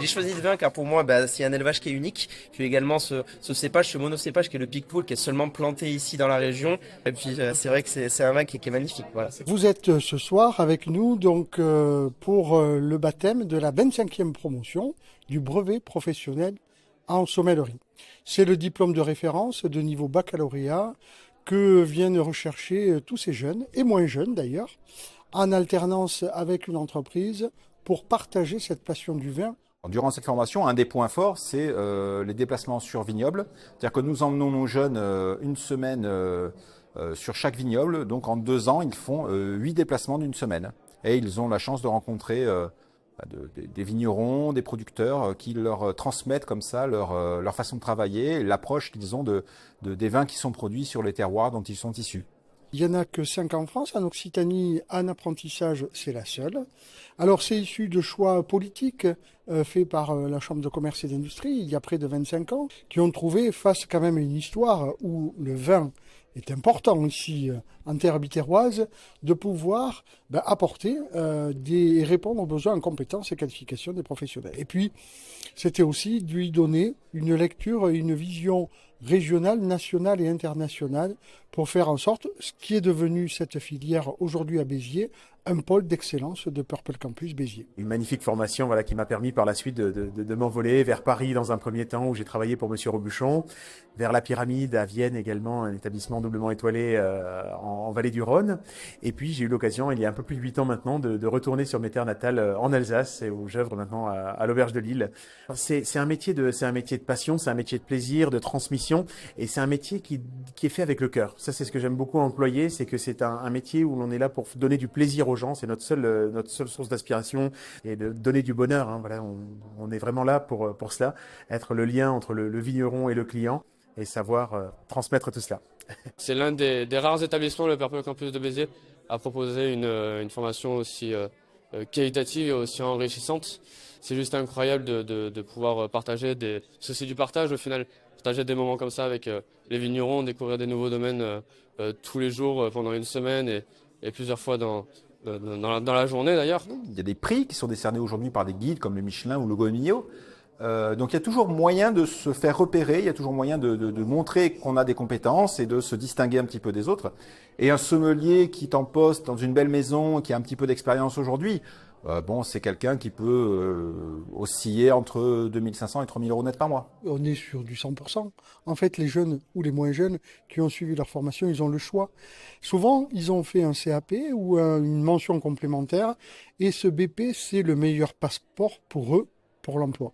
J'ai choisi le vin car pour moi, c'est un élevage qui est unique. Puis également ce cépage, ce monocépage qui est le Picpoul, qui est seulement planté ici dans la région. Et puis c'est vrai que c'est un vin qui est magnifique. Voilà. Vous êtes ce soir avec nous donc pour le baptême de la 25e promotion du brevet professionnel en sommellerie. C'est le diplôme de référence de niveau baccalauréat que viennent rechercher tous ces jeunes, et moins jeunes d'ailleurs, en alternance avec une entreprise pour partager cette passion du vin. Durant cette formation, un des points forts, c'est les déplacements sur vignoble. C'est-à-dire que nous emmenons nos jeunes une semaine sur chaque vignoble. Donc en 2 ans, ils font 8 déplacements d'une semaine. Et ils ont la chance de rencontrer des vignerons, des producteurs qui leur transmettent comme ça leur façon de travailler, l'approche qu'ils ont des vins qui sont produits sur les terroirs dont ils sont issus. Il n'y en a que 5 en France. En Occitanie, en apprentissage, c'est la seule. Alors, c'est issu de choix politiques faits par la Chambre de commerce et d'industrie il y a près de 25 ans, qui ont trouvé, face quand même à une histoire où le vin est important ici en terre bitéroise, de pouvoir apporter et répondre aux besoins en compétences et qualifications des professionnels. Et puis, c'était aussi de lui donner une lecture et une vision régionale, nationale et internationale pour faire en sorte, ce qui est devenu cette filière aujourd'hui à Béziers, un pôle d'excellence de Purple Campus Béziers. Une magnifique formation qui m'a permis par la suite de m'envoler vers Paris dans un premier temps où j'ai travaillé pour Monsieur Robuchon, vers la Pyramide à Vienne également, un établissement doublement étoilé en vallée du Rhône. Et puis j'ai eu l'occasion, il y a un peu plus de 8 ans maintenant, de retourner sur mes terres natales en Alsace et où j'œuvre maintenant à l'Auberge de Lille. C'est un métier de passion, c'est un métier de plaisir, de transmission, et c'est un métier qui est fait avec le cœur. Ça, c'est ce que j'aime beaucoup employer, c'est que c'est un métier où l'on est là pour donner du plaisir aux gens. C'est notre seule source d'aspiration et de donner du bonheur. Hein. Voilà, on est vraiment là pour cela, être le lien entre le vigneron et le client et savoir transmettre tout cela. C'est l'un des rares établissements, le Purple Campus de Béziers, à proposer une formation aussi qualitative et aussi enrichissante. C'est juste incroyable de pouvoir partager c'est du partage au final, partager des moments comme ça avec les vignerons, découvrir des nouveaux domaines tous les jours pendant une semaine et plusieurs fois dans la journée d'ailleurs. Il y a des prix qui sont décernés aujourd'hui par des guides comme le Michelin ou le Goemio. Donc il y a toujours moyen de se faire repérer, il y a toujours moyen de montrer qu'on a des compétences et de se distinguer un petit peu des autres. Et un sommelier qui est en poste dans une belle maison, qui a un petit peu d'expérience aujourd'hui, c'est quelqu'un qui peut osciller entre 2500 et 3000 euros net par mois. On est sur du 100%. En fait, les jeunes ou les moins jeunes qui ont suivi leur formation, ils ont le choix. Souvent, ils ont fait un CAP ou une mention complémentaire et ce BP, c'est le meilleur passeport pour eux, pour l'emploi.